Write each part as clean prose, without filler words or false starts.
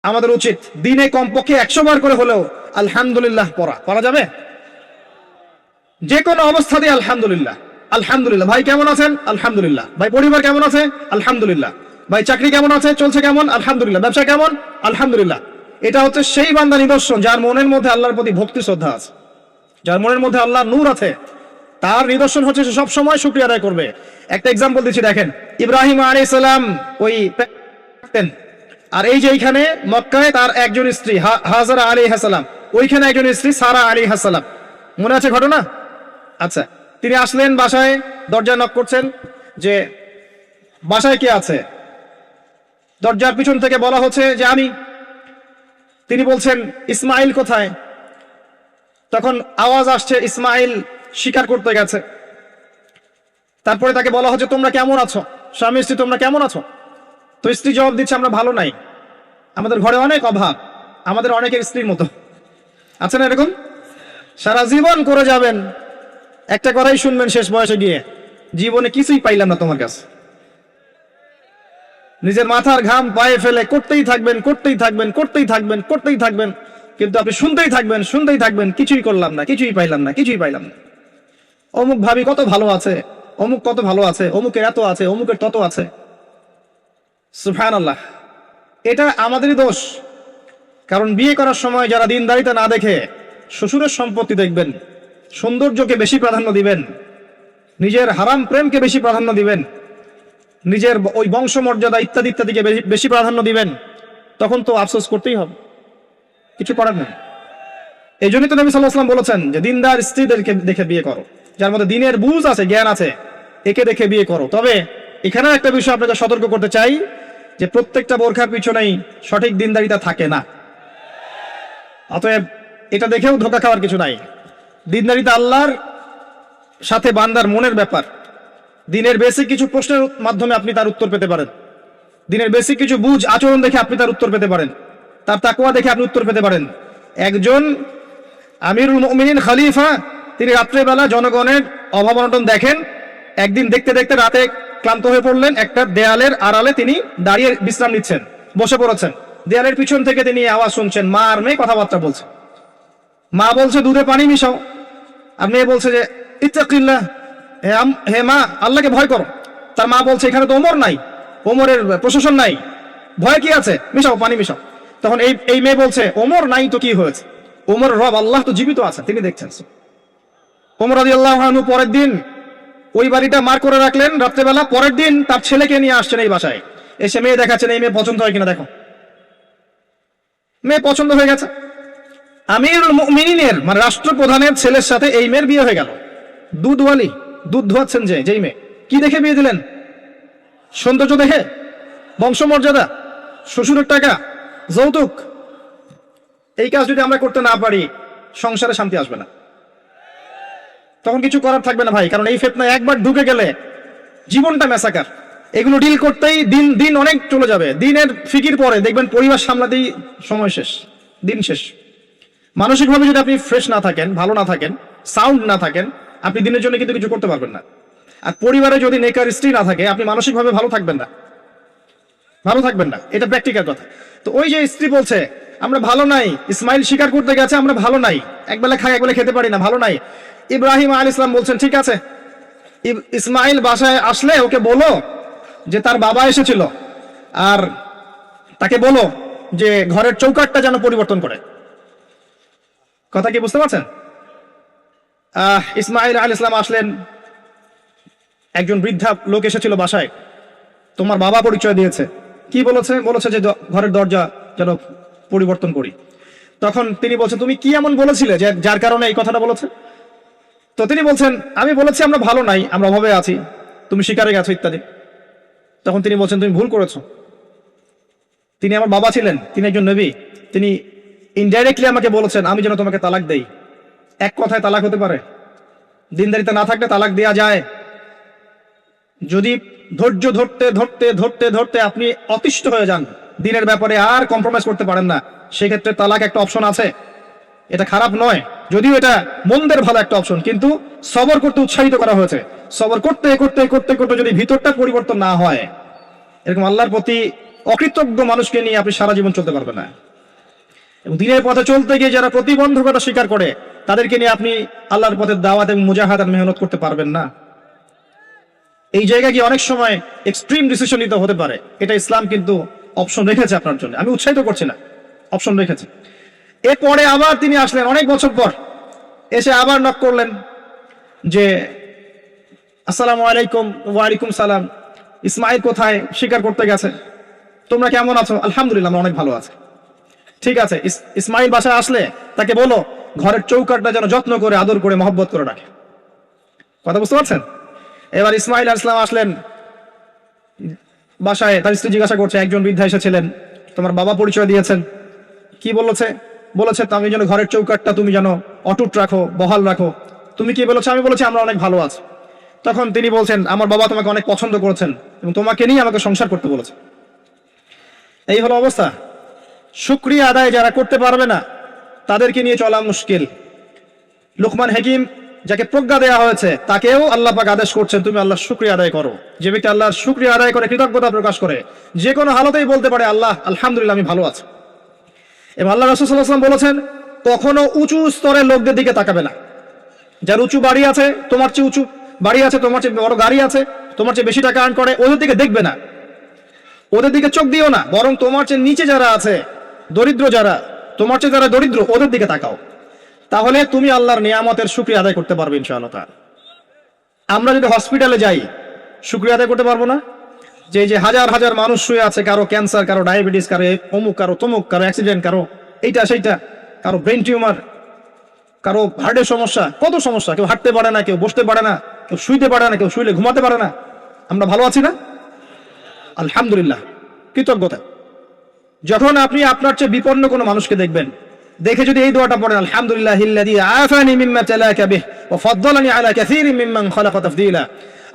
আমাদের উচিত দিনে কমপক্ষে 100 বার করে হলেও আলহামদুলিল্লাহ পড়া যাবে। যে কোনো অবস্থাতে আলহামদুলিল্লাহ আলহামদুলিল্লাহ। ভাই কেমন আছেন? আলহামদুলিল্লাহ। ভাই পরিবার কেমন আছে? আলহামদুলিল্লাহ। ভাই চাকরি কেমন আছে, চলছে কেমন? আলহামদুলিল্লাহ। ব্যবসা কেমন? আলহামদুলিল্লাহ। এটা হচ্ছে সেই বান্দা নিদর্শন যার মনের মধ্যে আল্লাহর প্রতি ভক্তি শ্রদ্ধা আছে, যার মনের মধ্যে আল্লাহর নূর আছে। তার নিদর্শন হচ্ছে সে সব সময় শুকরিয়া আদায় করবে। একটা এক্সাম্পল দিচ্ছি, দেখেন ইব্রাহিম আলাইহিস সালাম ওই আর এই যে এইখানে মক্কায় তার একজন স্ত্রী হাজারা আলাইহিস সালাম, ওইখানে একজন স্ত্রী সারা আলাইহিস সালাম। মনে আছে ঘটনা? আচ্ছা, তিনি আসলেন বাসায়, দরজা নক করছেন যে বাসায় কে আছে? দরজার পিছন থেকে বলা হচ্ছে যে আমি। তিনি বলছেন ইসমাইল কোথায়? তখন আওয়াজ আসছে ইসমাইল শিকার করতে গেছে। তারপরে তাকে বলা হচ্ছে তোমরা কেমন আছো, স্বামী স্ত্রী তোমরা কেমন আছো? তো স্ত্রী জবাব দিচ্ছে আমরা ভালো নাই, আমাদের ঘরে অনেক অভাব, আমাদের অনেকের স্ত্রীর মতো। আছে না এরকম? সারা জীবন করে যাবেন, একটা কথাই শুনবেন শেষ বয়সে গিয়ে, জীবনে কিছুই পাইলাম না তোমার কাছে। নিজের মাথার ঘাম পায়ে ফেলে করতেই থাকবেন করতেই থাকবেন করতেই থাকবেন করতেই থাকবেন, কিন্তু আপনি শুনতেই থাকবেন কিছুই করলাম না, কিছুই পাইলাম না, কিছুই পাইলাম না। অমুক ভাবি কত ভালো আছে, অমুক কত ভালো আছে, অমুকের এত আছে, অমুকের তত আছে। সুবহানাল্লাহ। এটা আমাদেরই দোষ। কারণ বিয়ে করার সময় যারা দিনদারিতা না দেখে শ্বশুরের সম্পত্তি দেখবেন, সৌন্দর্যকে বেশি প্রাধান্য দিবেন, নিজের হারাম প্রেমকে বেশি প্রাধান্য দিবেন, নিজের ওই বংশমর্যাদা ইত্যাদি ইত্যাদিকে বেশি প্রাধান্য দিবেন, তখন তো আফসোস করতেই হবে, কিছু করার নেই। এই জন্যই তো নবী সাল্লাল্লাহু আলাইহি ওয়াসাল্লাম বলেছেন যে দিনদার স্ত্রীদেরকে দেখে বিয়ে করো, যার মধ্যে দিনের বুঝ আছে, জ্ঞান আছে, একে দেখে বিয়ে করো। তবে এখানেও একটা বিষয় আপনাকে সতর্ক করতে চাই যে প্রত্যেকটা বোরখার পিছনেই সঠিক দিনদারিতা থাকে না। অতএব এটা দেখেও ধোঁকা খাওয়ার কিছু নাই। দিনদারিতা আল্লাহর সাথে বান্দার মনের ব্যাপার। দিনের বেসিক কিছু প্রশ্নের মাধ্যমে আপনি তার উত্তর পেতে পারেন, দিনের বেসিক কিছু বুঝ আচরণ দেখে আপনি তার উত্তর পেতে পারেন, তার তাকওয়া দেখে আপনি উত্তর পেতে পারেন। একজন আমিরুল মুমিনিন খলিফা, তিনি রাত্রেবেলা জনগণের অভাব অনটন দেখেন। একদিন দেখতে দেখতে রাতে ক্লান্ত হয়ে পড়লেন, একটা দেয়ালের আড়ালে তিনি দাঁড়িয়ে বিশ্রাম নিচ্ছেন, বসে পড়েছেন। দেয়ালের পিছন থেকে তিনি আওয়াজ শুনছেন, মা আর মেয়ে কথাবার্তা বলছে। মা বলছে দুধে পানি মিশাও, আর মেয়ে বলছে যে ইত্তাকিল্লাহ, হে মা আল্লাহকে ভয় করো। তার মা বলছে এখানে তো ওমর নাই, ওমরের প্রশাসন নাই, ভয় কি আছে, মিশাও পানি মিশাও। তখন এই মেয়ে বলছে ওমর নাই তো কি হয়েছে, ওমর রব আল্লাহ তো জীবিত আছেন, তিনি দেখছেন। ওমর রাদিয়াল্লাহু আনহু পরের দিন ওই বাড়িটা মার করে রাখলেন রাত্রেবেলা। পরের দিন তার ছেলেকে নিয়ে আসছেন এই বাসায়, এসে মেয়ে দেখাচ্ছেন, এই মেয়ে পছন্দ হয় কিনা দেখো। মেয়ে পছন্দ হয়ে গেছে। আমিরুল মুমিনিনের মানে রাষ্ট্রপ্রধানের ছেলের সাথে এই মেয়ের বিয়ে হয়ে গেল। দুধওয়ালি, দুধ ধোয়াচ্ছেন যেই মেয়ে, কি দেখে বিয়ে দিলেন? সৌন্দর্য দেখে? বংশমর্যাদা? শ্বশুরের টাকা? যৌতুক? এই কাজ যদি আমরা করতে না পারি, সংসারে শান্তি আসবে না, তখন কিছু করার থাকবে না ভাই। কারণ এই ফিতনায় একবার ঢুকে গেলে জীবনটা মেসাকার। এগুলো ডিল করতেই দিন দিন অনেক চলে যাবে। দিনের ফিকির পরে দেখবেন পরিবার সামলাতেই সময় শেষ, দিন শেষ। মানসিকভাবে যদি আপনি ফ্রেশ না থাকেন, ভালো না থাকেন, সাউন্ড না থাকেন, আপনি দিনের জন্য কিন্তু কিছু করতে পারবেন না। আর পরিবারে যদি নেকার স্ত্রী না থাকে, আপনি মানসিকভাবে ভালো থাকবেন না, এটা প্র্যাকটিক্যাল কথা। তো ওই যে স্ত্রী বলছে আমরা ভালো নাই, ইসমাইল শিকার করতে গেছে, আমরা ভালো নাই, একবেলা খাই একবেলা খেতে পারি না, ভালো নাই। ইব্রাহিম আলাইহিস সালাম বলছেন ঠিক আছে, ইসমাইল বাসায় আসলে ওকে বলো যে তার বাবা এসেছিল, আর তাকে বলো যে ঘরের চৌকাঠটা যেন পরিবর্তন করে। কথা কি বুঝতে পারছেন? ইসমাইল আলাইহিস সালাম আসলেন, একজন বৃদ্ধা লোক এসেছিল বাসায়, তোমার বাবা পরিচয় দিয়েছে। কি বলেছে? বলেছে যে ঘরের দরজা যেন পরিবর্তন করি। তখন তিনি বলছেন তুমি কি এমন বলেছিলে যে যার কারণে এই কথাটা বলেছে? তো তিনি বলছেন আমি বলেছি আমরা ভালো নাই, আমরা অভাবে আছি, তুমি শিকারে গেছো ইত্যাদি। তখন তিনি বলছেন তুমি ভুল করেছো, তিনি আমার বাবা ছিলেন, তিনি একজন নবী, তিনি ইনডাইরেক্টলি আমাকে বলেছেন আমি যেন তোমাকে তালাক দেই। এক কথায় তালাক হতে পারে? দিনদারিতা না থাকলে তালাক দেয়া যায়। যদি ধৈর্য ধরতে ধরতে ধরতে ধরতে আপনি অতিষ্ঠ হয়ে যান, দিনের ব্যাপারে আর কম্প্রোমাইজ করতে পারেন না, সেক্ষেত্রে তালাক একটা অপশন আছে। এটা খারাপ নয়, যদিও এটা মন্দের ভালো একটা অপশন, কিন্তু সবর করতে উৎসাহিত করা হয়েছে। সবর করতে করতে করতে করতে যদি ভিতরটা পরিবর্তন না হয়, এরকম আল্লাহর প্রতি অকৃতজ্ঞ মানুষকে নিয়ে আপনি সারা জীবন চলতে পারবেন না। এবং দিনের পথে চলতে গিয়ে যারা প্রতিবন্ধকতা স্বীকার করে তাদেরকে নিয়ে আপনি আল্লাহর পথে দাওয়াত এবং মুজাহাদাত মেহনত করতে পারবেন না। এই জায়গায় গিয়ে অনেক সময় এক্সট্রিম ডিসিশন নিতে হতে পারে। এটা ইসলাম কিন্তু অপশন রেখেছে আপনার জন্য, আমি উৎসাহিত করছি না, অপশন রেখেছে। এরপরে আবার তিনি আসলেন অনেক বছর পর, এসে আবার নক করলেন যে আসসালামু আলাইকুম। ওয়ালাইকুম সালাম। ইসমাইল কোথায়? শিকার করতে গেছে। তোমরা কেমন আছো? আলহামদুলিল্লাহ, আমরা অনেক ভালো আছি। ঠিক আছে, ইসমাইল বাসায় আসলে তাকে বলো ঘরের চৌকাটটা যেন যত্ন করে আদর করে মহব্বত করে রাখে। কথা বুঝতে পারছেন? এবার ইসমাইল আলাইহিস সালাম আসলেন বাসায়, তার স্ত্রী জিজ্ঞাসা করছে, একজন বৃদ্ধা এসেছিলেন, তোমার বাবা পরিচয় দিয়েছেন, কি বলেছে? বলেছে আমি যেন ঘরের চৌকাটটা তুমি যেন অটুট রাখো, বহাল রাখো। তুমি কি বলেছো? আমি বলেছি আমরা অনেক ভালো আছি। তখন তিনি বলছেন, আমার বাবা তোমাকে অনেক পছন্দ করেছেন এবং তোমাকে নিয়ে আমাকে সংসার করতে বলেছে। এই হলো অবস্থা। শুকরিয়া আদায় যারা করতে পারবে না তাদেরকে নিয়ে চলা মুশকিল। লুকমান হাকিম, যাকে প্রজ্ঞা দেওয়া হয়েছে, তাকেও আল্লাহ পাক আদেশ করছেন তুমি আল্লাহর শুকরিয়া আদায় করো। যে ব্যক্তি আল্লাহর শুকরিয়া আদায় করে, কৃতজ্ঞতা প্রকাশ করে, যে কোনো হালতেই বলতে পারে আল্লাহ আলহামদুলিল্লাহ আমি ভালো আছি। এবং আল্লাহ রাসূল সাল্লাল্লাহু আলাইহি ওয়াসাল্লাম বলেছেন, কখনো উঁচু স্তরের লোকদের দিকে তাকাবে না। যার উঁচু বাড়ি আছে, তোমার চেয়ে উঁচু বাড়ি আছে, তোমার চেয়ে বড় গাড়ি আছে, তোমার চেয়ে বেশি টাকা আর্ন করে, ওদের দিকে দেখবে না, ওদের দিকে চোখ দিও না। বরং তোমার চেয়ে নিচে যারা আছে, দরিদ্র যারা, তোমার চেয়ে যারা দরিদ্র, ওদের দিকে তাকাও। তাহলে তুমি আল্লাহর নিয়ামতের শুকরিয়া আদায় করতে পারবে ইনশাআল্লাহ তাআলা। আমরা যদি হসপিটালে যাই, শুকরিয়া আদায় করতে পারবো না? যে যে হাজার হাজার মানুষ শুয়ে আছে, কারো ক্যান্সার, কারো ডায়াবেটিস, কারো অমুক, কারো তমুক, কারো অ্যাক্সিডেন্ট, কারো এইটা সেইটা, কারো ব্রেন টিউমার, কারো হার্টের সমস্যা, কত সমস্যা। কেউ হাঁটতে পারে না, কেউ বসতে পারে না, কেউ শুইতে পারে না, কেউ শুইলে ঘুমাতে পারে না। আমরা ভালো আছি না? আলহামদুলিল্লাহ, কৃতজ্ঞতা। যখন আপনি আপনার চেয়ে বিপন্ন কোনো মানুষকে দেখবেন, দেখে যদি এই দোয়াটা পড়েন, আলহামদুলিল্লাহিল্লাযী আফানি মিম্মা তালাকা বিহি ওয়া ফাদ্দালানি আলা কাসীরিন মিম্মান খালাকা তাফদীলা।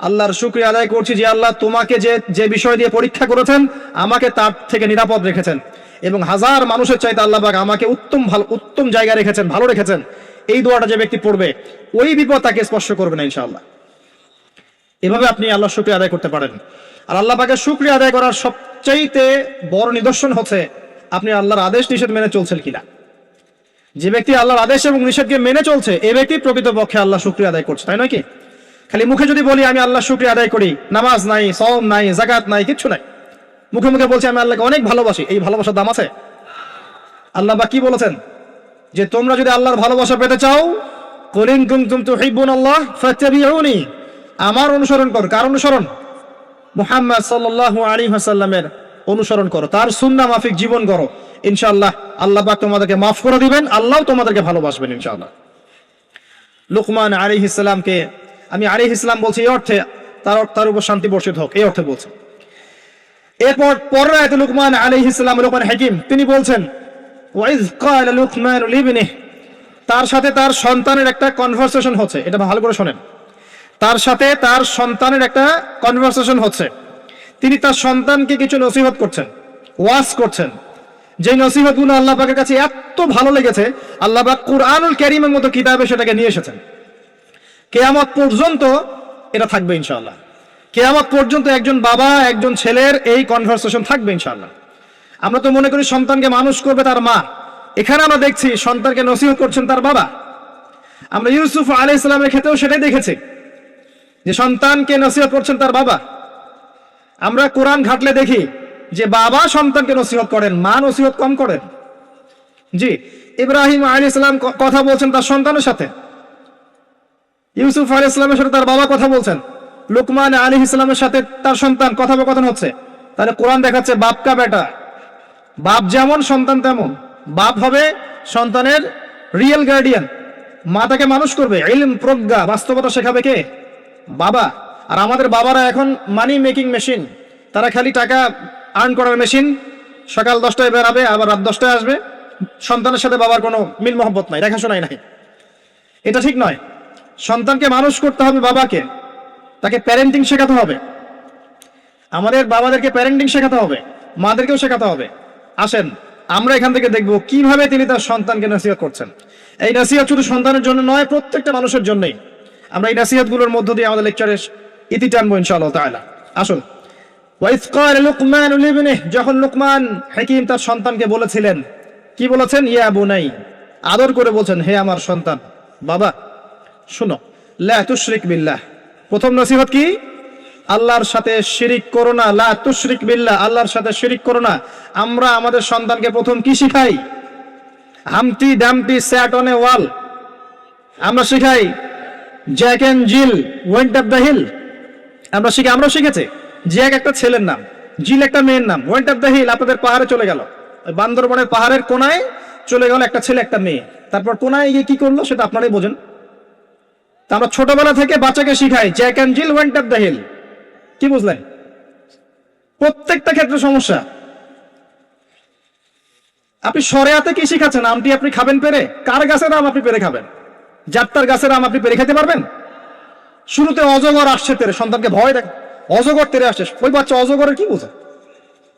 আল্লাহর শুকরিয়া আদায় করছি যে আল্লাহ তোমাকে যে বিষয় দিয়ে পরীক্ষা করেছেন, আমাকে তার থেকে নিরাপদ রেখেছেন এবং হাজার মানুষের চাইতে আল্লাহ পাক আমাকে উত্তম জায়গায় রেখেছেন, ভালো রেখেছেন। এই দোয়াটা যে ব্যক্তি পড়বে, ওই বিপদ তাকে স্পর্শ করবে না ইনশাআল্লাহ। এভাবে আপনি আল্লাহর শুকরিয়া আদায় করতে পারেন। আর আল্লাহ পাকের শুকরিয়া আদায় করার সবচাইতে বড় নিদর্শন হচ্ছে আপনি আল্লাহর আদেশ নিষেধ মেনে চলছেন কিনা। যে ব্যক্তি আল্লাহর আদেশ এবং নিষেধকে মেনে চলছে, এই ব্যক্তি প্রকৃতপক্ষে আল্লাহ শুকরিয়া আদায় করছে, তাই নয় কি? খালি মুখে যদি বলি আমি আল্লাহ শুকরিয়া আদায় করি, নামাজ নাই, সওম নাই, যাকাত নাই, কিচ্ছু নাই, মুখে মুখে বলছি আমি আল্লাহকে অনেক ভালোবাসি, এই ভালোবাসার দাম আছে? আল্লাহ পাক কি বলেছেন? যে তোমরা যদি আল্লাহর ভালোবাসা পেতে চাও, কুল ইন কুনতুম তুহিব্বুনাল্লাহ ফাত্তাবিউনি, আমার অনুসরণ করো। কার অনুসরণ? মুহাম্মদ সাল্লাল্লাহু আলাইহি ওয়াসাল্লামের অনুসরণ করো, তার সুন্নাহ মাফিক জীবন করো। ইনশাআল্লাহ আল্লাহ পাক তোমাদেরকে মাফ করে দিবেন, আল্লাহ তোমাদেরকে ভালোবাসবেন ইনশাআল্লাহ। লুকমান আলাইহিস সালামকে আমি আলাইহিস সালাম বলছি এই অর্থে তার উপর শান্তি বর্ষিত হোক, এই অর্থে বলছি। এরপর পরের আয়াতে লুকমান আলাইহিস সালাম, লুকমান হাকিম, তিনি বলছেন ওয়াইজ ক্বালা লুকমান লিবনিহি, তার সাথে তার সন্তানের একটা কনভারসেশন হচ্ছে। এটা ভালো করে শোনেন, তার সাথে তার সন্তানের একটা কনভারসেশন হচ্ছে। তিনি তার সন্তানকে কিছু নসিহত করছেন, ওয়াজ করছেন। যে নসিহতগুলো আল্লাহ পাকের কাছে এত ভালো লেগেছে, আল্লাহ পাক কুরআনুল কারীমের মতো কিতাবে সেটাকে নিয়ে এসেছেন। কিয়ামত পর্যন্ত এটা থাকবে ইনশাআল্লাহ। কিয়ামত পর্যন্ত একজন বাবা একজন ছেলের এই কনভারসেশন থাকবে ইনশাআল্লাহ। আমরা তো মনে করি সন্তানকে মানুষ করবে তার মা, এখানে আমরা দেখছি সন্তানকে নসিহত করছেন তার বাবা। আমরা ইউসুফ আলাইহিস সালামের ক্ষেত্রেও সেটাই দেখেছি যে সন্তানকে নসিহত করছেন তার বাবা। আমরা কোরআন ঘাটলে দেখি যে বাবা সন্তানকে নসিহত করেন, মা নসিহত কম করেন। জি, ইব্রাহিম আলাইহিস সালাম কথা বলছেন তার সন্তানের সাথে, ইউসুফ আলাইহিস সালামের সাথে তার বাবা কথা বলছেন, লুকমান আলাইহিস সালামের সাথে তার সন্তান কথোপকথন হচ্ছে। তাহলে কোরআন দেখাচ্ছে বাপ কা বেটা, বাপ যেমন সন্তান তেমন। বাপ হবে সন্তানের রিয়েল গার্ডিয়ান, মা তাকে মানুষ করবে, ইলম, প্রজ্ঞা, বাস্তবতা শেখাবে কে? বাবা। আর আমাদের বাবারা এখন মানি মেকিং মেশিন, তারা খালি টাকা আর্ন করার মেশিন। সকাল 10টায় বেরাবে, আবার রাত 10টায় আসবে। সন্তানের সাথে বাবার কোনো মিল মহব্বত নাই, দেখাশোনাই নাই। এটা ঠিক নয়। সন্তানকে মানুষ করতে হবে বাবাকে, তাকে প্যারেন্টিং শেখাতে হবে। আমাদের বাবাদেরকে প্যারেন্টিং শেখাতে হবে, মাদেরকেও শেখাতে হবে। আসেন আমরা এখান থেকে দেখব কিভাবে তিনি তার সন্তানকে নসিহত করছেন। এই নসিহত শুধু সন্তানের জন্য নয়, প্রত্যেকটা মানুষের জন্যই। আমরা এই নসিহতগুলোর মধ্য দিয়ে আমাদের লেকচারের ইতি টানবো ইনশাআল্লাহ তাআলা। আসুন ওয়াইজ ক্বালা লুকমান লিবনিহি, যখন লুকমান হাকিম তার সন্তানকে বলেছিলেন, কি বলেছেন? ইয়া বুনাই, আদর করে বলছেন, হে আমার সন্তান, বাবা শুনো, লা তুশরিক বিল্লাহ। প্রথম নসিহত কি? আল্লাহর সাথে শিরিক করো না। লা তুশরিক বিল্লাহ, আল্লাহর সাথে শিরিক করো না। আমরা আমাদের সন্তানকে প্রথম কি শিখাই? Humpty Dumpty sat on a wall. আমরা শিখাই Jack and Jill went up the hill. আমরাও শিখেছি। জ্যাক একটা ছেলের নাম, জিল একটা মেয়ের নাম, ওয়েন্ট আপ দ্য হিল আপনাদের পাহাড়ে চলে গেল, ওই বান্দরবনের পাহাড়ের কোনায় চলে গেল একটা ছেলে একটা মেয়ে। তারপর কোনায় গিয়ে কি করলো সেটা আপনারাই বোঝেন। তা আমরা ছোটবেলা থেকে বাচ্চাকে শিখাই Jack and Jill went up the hill. কি বুঝলেন? প্রত্যেকটা ক্ষেত্রে সমস্যা। আপনি শরিয়াতে কি শিখাচ্ছেন? আমটি আপনি খাবেন পেরে? কার গাছের আম আপনি পেরে খাবেন? জাত্তার গাছের আম আপনি পেরে খেতে পারবেন? শুরুতে অজগর আসছে তেরে, সন্তানকে ভয় দেখ, অজগর তেরে আসছে। ওই বাচ্চা অজগরের কি বোঝে?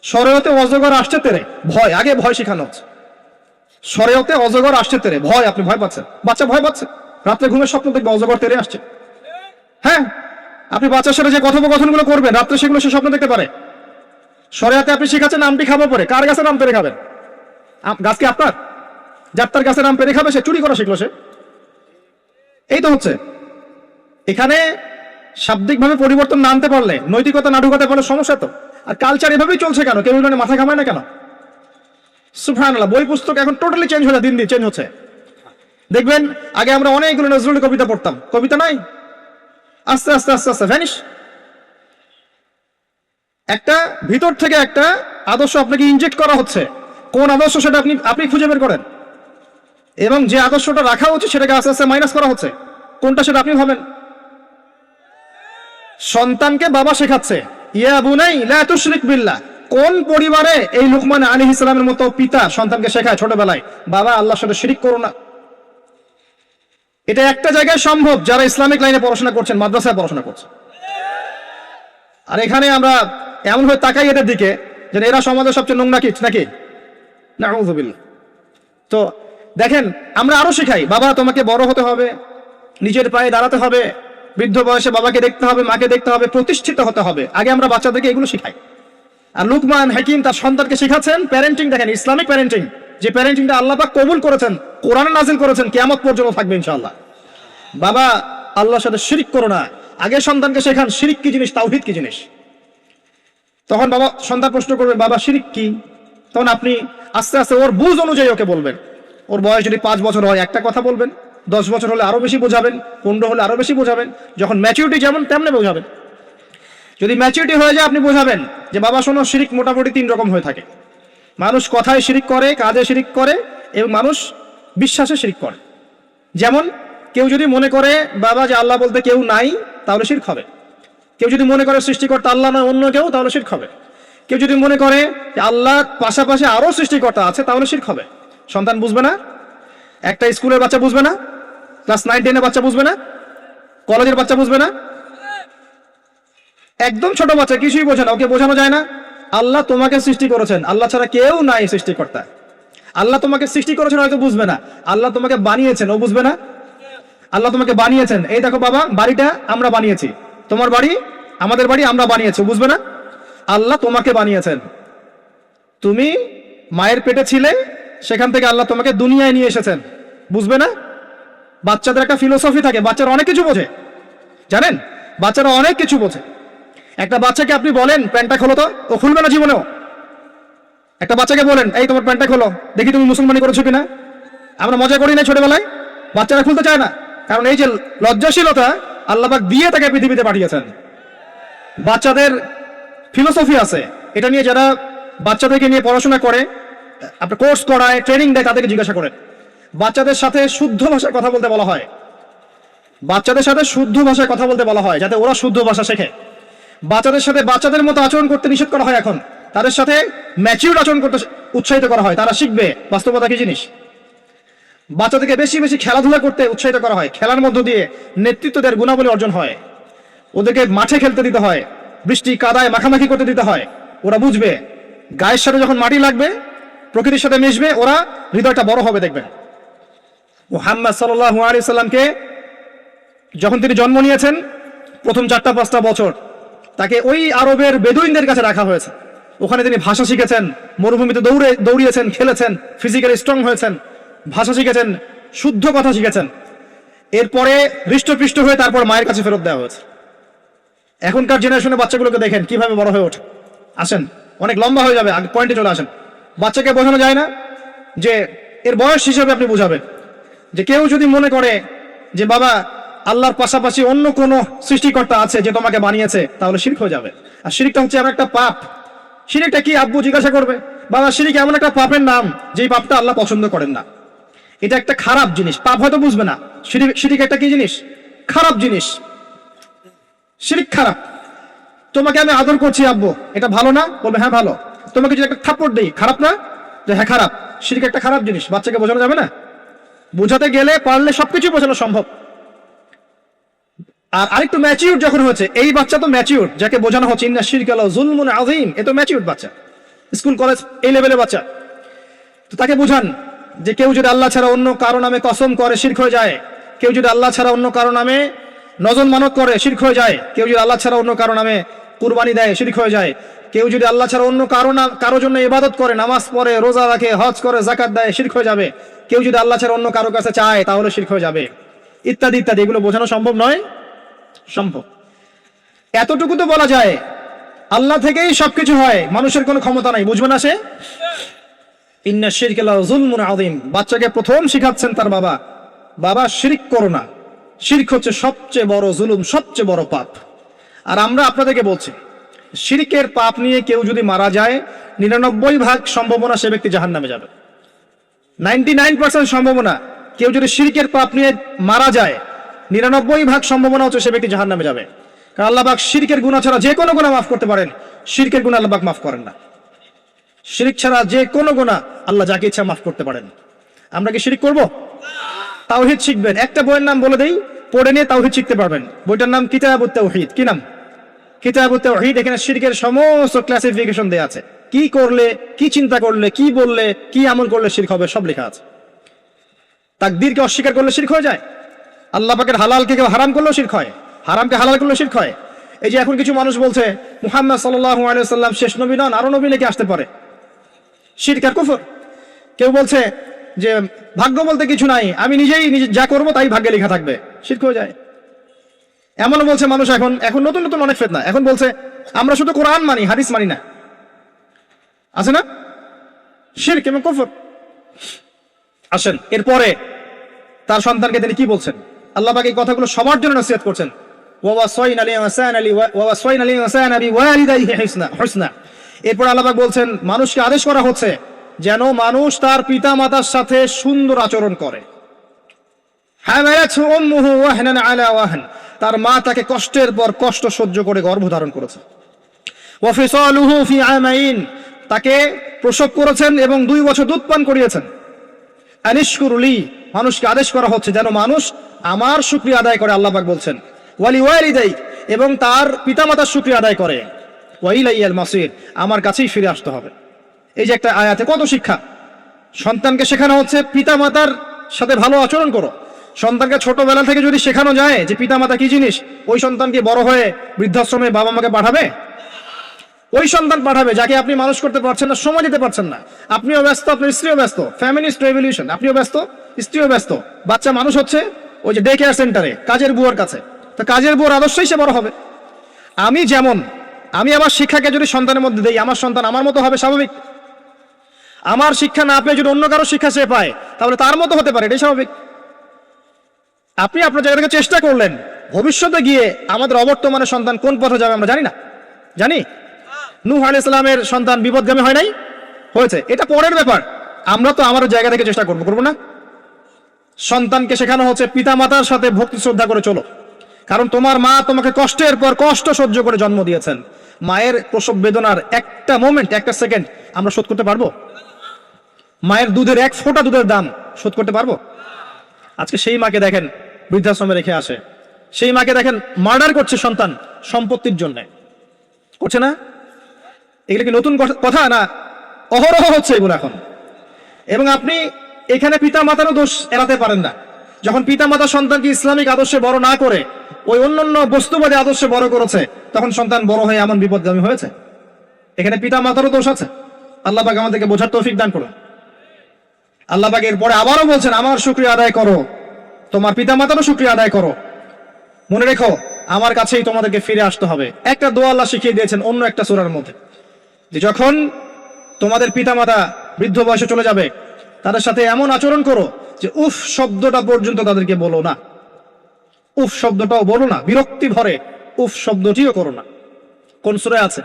শরিয়তে অজগর আসছে তেরে, ভয়, আগে ভয় শেখানো হচ্ছে। শরিয়তে অজগর আসছে তেরে, ভয়, আপনি ভয় পাচ্ছেন, বাচ্চা ভয় পাচ্ছে, রাত্রে ঘুমের স্বপ্ন দেখবে অজগর তেরে আসছে। হ্যাঁ, আপনি বাচ্চার সাথে যে কথোপকথনগুলো করবেন রাত্রে সেগুলো সে স্বপ্ন দেখতে পারে। শরিয়াতে আপনি শিখাচ্ছেন আমটি খাবো পরে, কার গাছের আম পেরে খাবেন? গাছ কি আপনার? যাত্রার গাছের আম পেরে খাবে? সে চুরি করা শিখলো সে। এই তো হচ্ছে এখানে শাব্দিকভাবে পরিবর্তন না আনতে পারলে, নৈতিকতা না ঢুকাতে পারলে সমস্যা তো। আর কালচার এভাবেই চলছে কেন? কেউ মাথা ঘামায় না কেন? সুবহানাল্লাহ, বই পুস্তক এখন টোটালি চেঞ্জ হয়ে দিন চেঞ্জ হচ্ছে। দেখবেন আগে আমরা অনেকগুলো নজরুল কবিতা পড়তাম, কবিতা নাই, আস্তে আস্তে আস্তে আস্তে ভ্যানিশ। একটা ভিতর থেকে একটা আদর্শ আপনাকে ইনজেক্ট করা হচ্ছে। কোন আদর্শ সেটা আপনি খুঁজে বের করেন, এবং যে আদর্শটা রাখা উচিত সেটাকে আস্তে আস্তে মাইনাস করা হচ্ছে। কোনটা সেটা আপনি ভাবেন। সন্তানকে বাবা শেখাচ্ছে ইয়া বুনাই লা তুশরিক বিল্লাহ। কোন পরিবারে এই লুকমান আলাইহিস সালামের মতো পিতা সন্তানকে শেখায় ছোটবেলায়, বাবা আল্লাহর সাথে শিরিক করো না? এটা একটা জায়গায় সম্ভব যারা ইসলামিক লাইনে পড়াশোনা করছেন, মাদ্রাসায় পড়াশোনা করছেন। আর এখানে আমরা এমন হয়ে তাকাই এদের দিকে যে এরা সমাজের সবচেয়ে নোংরা কি নাকি? নাউযুবিল্লাহ। তো দেখেন, আমরা আরো শেখাই, বাবা তোমাকে বড় হতে হবে, নিজের পায়ে দাঁড়াতে হবে, বৃদ্ধ বয়সে বাবাকে দেখতে হবে, মাকে দেখতে হবে, প্রতিষ্ঠিত হতে হবে। আগে আমরা বাচ্চাদেরকে এগুলো শেখাই। আর লুকমান হাকিম তার সন্তানকে শেখাচ্ছেন প্যারেন্টিং। দেখেন, ইসলামিক প্যারেন্টিং, যে প্যারেন্টিংটা আল্লাহ পাক কবুল করেছেন, কোরআনে নাজিল করেছেন, কিয়ামত পর্যন্ত থাকবে ইনশাআল্লাহ। বাবা আল্লাহর সাথে শিরিক করো না। আগে সন্তানকে শেখান শিরিক কি জিনিস, তাওহীদ কি জিনিস। তখন বাবা সন্তান প্রশ্ন করবে, বাবা শিরিক কি? তখন আপনি আস্তে আস্তে ওর বুঝ অনুযায়ী ওকে বলবেন। ওর বয়স যদি 5 বছর হয় একটা কথা বলবেন, 10 বছর হলে আরো বেশি বোঝাবেন, 15 হলে আরো বেশি বোঝাবেন। যখন ম্যাচুরিটি যেমন তেমনি বোঝাবেন। যদি ম্যাচুরিটি হয়ে যায় আপনি বোঝাবেন যে বাবা শোনো, শিরিক মোটামুটি 3 রকম হয়ে থাকে। মানুষ কথায় শিরিক করে, কাজে শিরিক করে, এবং মানুষ বিশ্বাসে শিরিক করে। যেমন কেউ যদি মনে করে বাবা যে আল্লাহ বলতে কেউ নাই, তাহলে শিরক হবে। কেউ যদি মনে করে সৃষ্টিকর্তা আল্লাহ নয় অন্য কেউ, তাহলে শিরক হবে। কেউ যদি মনে করে যে আল্লাহর পাশাপাশি আরো সৃষ্টিকর্তা আছে, তাহলে শিরক হবে। সন্তান বুঝবে না, একটা স্কুলের বাচ্চা বুঝবে না, ক্লাস 9-10 বাচ্চা বুঝবে না, কলেজের বাচ্চা বুঝবে না, একদম ছোট বাচ্চা কিছুই বোঝে না, ওকে বোঝানো যায় না আল্লাহ তোমাকে সৃষ্টি করেছেন, আল্লাহ ছাড়া কেউ নাই সৃষ্টিকর্তা। আল্লাহ তোমাকে সৃষ্টি করেছেন হয়তো বুঝবে না, আল্লাহ তোমাকে বানিয়েছেন, ও বুঝবে না। আল্লাহ তোমাকে বানিয়েছেন, এই দেখো বাবা বাড়িটা আমরা বানিয়েছি, তোমার বাড়ি আমাদের বাড়ি আমরা বানিয়েছি, বুঝবে না। আল্লাহ তোমাকে বানিয়েছেন, তুমি মায়ের পেটে ছিলে, সেখান থেকে আল্লাহ তোমাকে দুনিয়ায় নিয়ে এসেছেন, বুঝবে না। বাচ্চাদের একটা ফিলোসফি থাকে, বাচ্চারা অনেক কিছু বোঝে, জানেন, বাচ্চারা অনেক কিছু বোঝে। একটা বাচ্চাকে আপনি বলেন প্যান্টটা খোলো, তো ও খুলবে না জীবনেও। একটা বাচ্চাকে বলেন এই তোমার প্যান্টটা খোলো, দেখি তুমি মুসলমানি করেছো কিনা। আমরা মজা করি না ছোটবেলায়, বাচ্চারা খুলতে চায় না, কারণ এই যে লজ্জাশীলতা আল্লাহ পাক দিয়ে তাকে পৃথিবীতে পাঠিয়েছেন। বাচ্চাদের ফিলোসফি আছে, এটা নিয়ে যারা বাচ্চাদেরকে নিয়ে পড়াশোনা করে, আপনার কোর্স করায়, ট্রেনিং দেয়, তাদেরকে জিজ্ঞাসা করেন। বাচ্চাদের সাথে শুদ্ধ ভাষায় কথা বলতে বলা হয়, বাচ্চাদের সাথে শুদ্ধ ভাষায় কথা বলতে বলা হয়, যাতে ওরা শুদ্ধ ভাষা শেখে। বাচ্চাদের সাথে বাচ্চাদের মতো আচরণ করতে নিষেধ করা হয় এখন, তাদের সাথে ম্যাচিউর আচরণ করতে উৎসাহিত করা হয়, তারা শিখবে বাস্তবতা কি জিনিস। বাচ্চাদেরকে বেশি বেশি খেলাধুলা করতে উৎসাহিত করা হয়, খেলার মধ্য দিয়ে নেতৃত্ব দেওয়ার গুণাবলী অর্জন হয়। ওদেরকে মাঠে খেলতে দিতে হয়, বৃষ্টি কাদায় মাখামাখি করতে দিতে হয়, ওরা বুঝবে। গায়ের সাথে যখন মাটি লাগবে, প্রকৃতির সাথে মিশবে, ওরা হৃদয়টা বড় হবে। দেখবেন মুহাম্মদ সাল্লাল্লাহু আলাইহি সাল্লামকে যখন তিনি জন্ম নিয়েছেন, প্রথম 4-5 বছর তাকে ওই আরবের বেদুইনদের কাছে রাখা হয়েছে। ওখানে তিনি ভাষা শিখেছেন, মরুভূমিতে দৌড়িয়েছেন, খেলেছেন, ফিজিক্যালি স্ট্রং হয়েছেন, ভাষা শিখেছেন, শুদ্ধ কথা শিখেছেন। এরপরে হৃষ্টপৃষ্ট হয়ে তারপর মায়ের কাছে ফেরত দেওয়া হয়েছে। এখনকার জেনারেশনের বাচ্চাগুলোকে দেখেন কিভাবে বড় হয়ে ওঠে। আসেন, অনেক লম্বা হয়ে যাবে, আগে পয়েন্টে চলে আসেন। বাচ্চাকে বোঝানো যায় না যে এর বয়স হিসেবে আপনি বুঝাবেন যে কেউ যদি মনে করে যে বাবা আল্লাহর পাশাপাশি অন্য কোন সৃষ্টিকর্তা আছে যে তোমাকে বানিয়েছে, তাহলে শিরক হয়ে যাবে। আর শিরকটা হচ্ছে এমন একটা পাপ। শিরকটা কি আব্বু জিজ্ঞাসা করবে, বাবা শিরক এমন একটা পাপের নাম যেই পাপটা আল্লাহ পছন্দ করেন না। এটা একটা খারাপ জিনিস। পাপ হয়তো বুঝবে না, শিরক একটা কি জিনিস? খারাপ জিনিস। শিরক খারাপ। তোমাকে আমি আদর করছি আব্বু, এটা ভালো না? বলবে হ্যাঁ ভালো। তোমাকে যদি একটা থাপ্পড় দেই, খারাপ না? যে হ্যাঁ খারাপ। শিরক একটা খারাপ জিনিস, বাচ্চাকে বোঝানো যাবে না। বোঝাতে গেলে পারলে সবকিছু বোঝানো সম্ভব। আর আরেকটু ম্যাচিউর যখন হয়েছে, এই বাচ্চা তো ম্যাচিউর, যাকে বোঝানো হচ্ছে ইন্না শিরকা লাযুলমুন আযীম, এ তো ম্যাচিউর বাচ্চা, স্কুল কলেজ এই লেভেলের বাচ্চা। তো তাকে বুঝান যে কেউ যদি আল্লাহ ছাড়া অন্য কারো নামে কসম করে শিরক হয়ে যায়, কেউ যদি আল্লাহ ছাড়া অন্য কারো নামে নজর মানত করে শিরক হয়ে যায়, কেউ যদি আল্লাহ ছাড়া অন্য কারো নামে কুরবানি দেয় শিরক হয়ে যায়, কেউ যদি আল্লাহ ছাড়া অন্য কারো জন্য ইবাদত করে, নামাজ পড়ে, রোজা রাখে, হজ করে, যাকাত দেয়, শিরক হয়ে যাবে। কেউ যদি আল্লাহ ছাড়া অন্য কারো কাছে চায় তাহলে শিরক হয়ে যাবে, ইত্যাদি ইত্যাদি। এগুলো বোঝানো সম্ভব নয়? সম্ভব। এতটুকু তো বলা যায় আল্লাহ থেকেই সবকিছু হয়, মানুষের কোনো ক্ষমতা নাই। বুঝবে না সে? ইন্না শিরকা লাযুলমুন আযীম। বাচ্চাকে প্রথম শিখাচ্ছেন তার বাবা, বাবা শিরক করো না। শিরক হচ্ছে সবচেয়ে বড় জুলুম, সবচেয়ে বড় পাপ। আর আমরা আপনাদেরকে বলছি, শিরকের পাপ নিয়ে কেউ যদি মারা যায়, 99% সম্ভাবনা সে ব্যক্তি জাহান্নামে যাবে। 99% সম্ভাবনা কেউ যদি শিরকের পাপ নিয়ে মারা যায়, 99% সম্ভাবনা হচ্ছে সে ব্যক্তি জাহান্নামে যাবে। কারণ আল্লাহ পাক শিরকের গুনাহ ছাড়া যে কোনো গুনাহ মাফ করতে পারেন, শিরকের গুনাহ আল্লাহ পাক মাফ করেন না। শিরক ছাড়া যে কোনো গুনাহ আল্লাহ যাকে ইচ্ছা মাফ করতে পারেন। আমরা কি শিরক করব? তাওহীদ শিখবেন। একটা বইয়ের নাম বলে দেই, পড়ে নিয়ে তাওহীদ শিখতে পারবেন। বইটার নাম কিতাবুত তাওহীদ। কি নাম? কিতাবুত তাওহীদ। এখানে শিরকের সমস্ত ক্লাসিফিকেশন দেয়া আছে। কি করলে, কি চিন্তা করলে, কি বললে, কি আমল করলে শিরক হবে, সব লেখা আছে। তাকদীরকে অস্বীকার করলে শিরক হয়ে যায়। আল্লাহ পাকের হালালকে কেউ হারাম করলেও শিরক হয়, হারামকে হালাল করলেও শিরক হয়। এই যে এখন কিছু মানুষ বলছে মুহাম্মদ সাল্লাল্লাহু আলাইহি ওয়াসাল্লাম শেষ নবী নন, আরো নবী নাকি আসতে পারে। শিরক আর কুফর। কেউ বলছে যে ভাগ্য বলতে কিছু নাই, আমি নিজেই যা করবো তাই ভাগ্যে লেখা থাকবে, শিরক হয়ে যায়। এমনও বলছে মানুষ, এখন নতুন নতুন অনেক ফিতনা। এখন বলছে আমরা শুধু কোরআন মানি, হাদিস মানি না। আছে না? শিরক এবং কুফর। আসেন, এরপরে তার সন্তানকে তিনি কি বলছেন? আল্লাহ পাক এই কথাগুলো সবার জন্য নসিহত করছেন। এরপর আল্লাহ পাক বলছেন মানুষকে আদেশ করা হচ্ছে যেন মানুষ তার পিতা মাতার সাথে সুন্দর আচরণ করে। তার মা তাকে কষ্টের পর কষ্ট সহ্য করে গর্ভধারণ করেছে। তাকে প্রসব করেছেন এবং 2 বছর দুধ পান করিয়েছেন। আনিশকুরলি, মানুষকে আদেশ করা হচ্ছে যেন মানুষ আমার শুকরিয়া আদায় করে। আল্লাহ পাক বলছেন ওয়ালি ওয়ালিদাই, এবং তার পিতামাতার শুকরিয়া আদায় করে। ওয়াইলাইয়াল মাসির, আমার কাছেই ফিরে আসতে হবে। এই যে একটা আয়াতে কত শিক্ষা। সন্তানকে শেখানো হচ্ছে পিতামাতার সাথে ভালো আচরণ করো। সন্তানকে ছোটবেলা থেকে যদি শেখানো যায় যে পিতামাতা কি জিনিস, ওই সন্তানকে বড় হয়ে বৃদ্ধাশ্রমে বাবা মাকে পাঠাবে? ওই সন্তান পাঠাবে যাকে আপনি মানুষ করতে পারছেন না, সময় দিতে পারছেন না। আপনিও ব্যস্ত, আপনার স্ত্রীও ব্যস্ত, ফ্যামিলিস্ট রেভলিউশন, আপনিও ব্যস্ত, স্ত্রীও ব্যস্ত। বাচ্চা মানুষ হচ্ছে ওই যে ডে কেয়ার সেন্টারে কাজের বুয়ার কাছে। তো কাজের বুয়ার আদর্শই সে বড় হবে। আমি আমার শিক্ষাকে যদি সন্তানের মধ্যে দেই, আমার সন্তান আমার মতো হবে, স্বাভাবিক। আমার শিক্ষা না পেয়ে যদি অন্য কারো শিক্ষা সে পায়, তাহলে তার মতো হতে পারে, এটাই স্বাভাবিক। আপনি আপনার জায়গা থেকে চেষ্টা করলেন, ভবিষ্যতে গিয়ে আমাদের অবর্তমানে সন্তান কোন পথে যাবে আমরা জানি না। জানি নূহ আলাইহিস সালামের সন্তান বিপদগামী হয় নাই? হয়েছে। এটা পরের ব্যাপার। আমরা তো আমার জায়গা থেকে চেষ্টা করবো না? সন্তানকে শেখানো হচ্ছে পিতা মাতার সাথে ভক্তি শ্রদ্ধা করে চলো। কারণ তোমার মা তোমাকে কষ্টের পর কষ্ট সহ্য করে জন্ম দিয়েছেন। মায়ের প্রসব বেদনার একটা মোমেন্ট, একটা সেকেন্ড আমরা শোধ করতে পারবো? মায়ের দুধের 1 ফোঁটা দুধের দাম শোধ করতে পারবো? আজকে সেই মাকে দেখেন বৃদ্ধাশ্রমে রেখে আসে, সেই মাকে দেখেন মার্ডার করছে সন্তান সম্পত্তির জন্য। করছে না? এগুলো কি নতুন কথা না? অহরহ হচ্ছে এগুলো এখন। এবং আপনি এখানে পিতা মাতারও দোষ এড়াতে পারেন না। যখন পিতা মাতা সন্তানকে ইসলামিক আদর্শে বড় না করে ওই অন্যান্য বস্তুবাদী আদর্শে বড় করেছে, তখন সন্তান বড় হয়ে এমন বিপদগামী হয়েছে। এখানে পিতা মাতারও দোষ আছে। আল্লাহ পাক আমাদেরকে বোঝার তৌফিক দান করুন। আল্লাহ পাক এরপরে আবারও বলছেন, আমার শুকরিয়া আদায় করো, তোমার পিতা মাতারও শুকরিয়া আদায় করো। মনে রেখো, আমার কাছেই তোমাদেরকে ফিরে আসতে হবে। একটা দোয়া আল্লাহ শিখিয়ে দিয়েছেন অন্য একটা সূরার মধ্যে, যে যখন তোমাদের পিতা মাতা বৃদ্ধ বয়সে চলে যাবে, তাদের সাথে এমন আচরণ করো যে উফ শব্দটা পর্যন্ত তাদেরকে বলো না। উফ শব্দটাও বলো না, বিরক্তি ভরে উফ শব্দটিও করো না। কোন সূরায় আছে?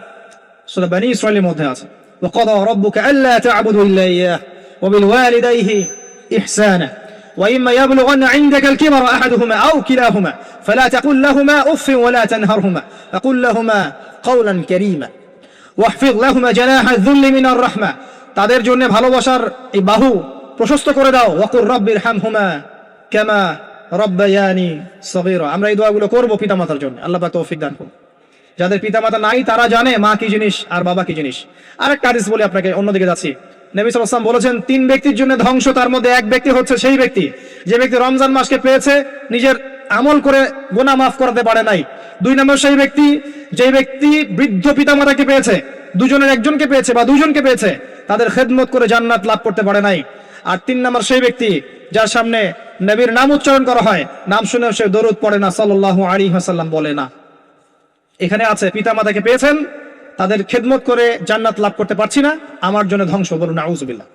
সূরা বনী ইসরাঈলের মধ্যে আছে, ওয়াকাদা রাব্বুকা আল্লা তা'বুদু ইল্লা ইয়াহ ওয়া বিল ওয়ালিদাইহি ইহসানা وإما يبلغن عندك الكبر أحدهما أو كلاهما فلا تقل لهما أف ولا تنهرهما وقل لهما قولا كريما واحفظ لهما جناح الذل من الرحمة তাদের জন্য ভালোবাসার এই বাহু প্রশস্ত করে দাও। ওয়াকুর রাব্বির হামহুমা কামা রাব্বায়ানি সগীরা। আমরা এই দোয়াগুলো করব পিতামাতার জন্য। আল্লাহ পাক তৌফিক দান করুন। যাদের পিতামাতা নাই তারা জানে মা কি জিনিস আর বাবা কি জিনিস। আরেকটা হাদিস বলি আপনাকে, অন্যদিকে যাচ্ছি। নবী সাল্লাল্লাহু আলাইহি ওয়াসাল্লাম বলেছেন, 3 ব্যক্তির জন্য ধ্বংস, তার মধ্যে এক ব্যক্তি হচ্ছে সেই ব্যক্তি যে ব্যক্তি রমজান মাসকে পেয়েছে, নিজের আমল করে গুনাহ মাফ করাতে পারে নাই। 2 নম্বর সেই ব্যক্তি যে ব্যক্তি বৃদ্ধ পিতামাতাকে পেয়েছে, দুজনের একজনকে পেয়েছে বা দুজনকে পেয়েছে, তাদের খেদমত করে জান্নাত লাভ করতে পারে নাই। আর 3 নম্বর সেই ব্যক্তি যার সামনে নবীর নাম উচ্চারণ করা হয়, নাম শুনে সে দরুদ পড়ে না, সাল্লাল্লাহু আলাইহি ওয়াসাল্লাম বলে না। এখানে আছে পিতামাতাকে পেয়েছেন, তাদের খেদমত করে জান্নাত লাভ করতে পারছি না, আমার জন্য ধ্বংস, বলুন নাউযুবিল্লাহ।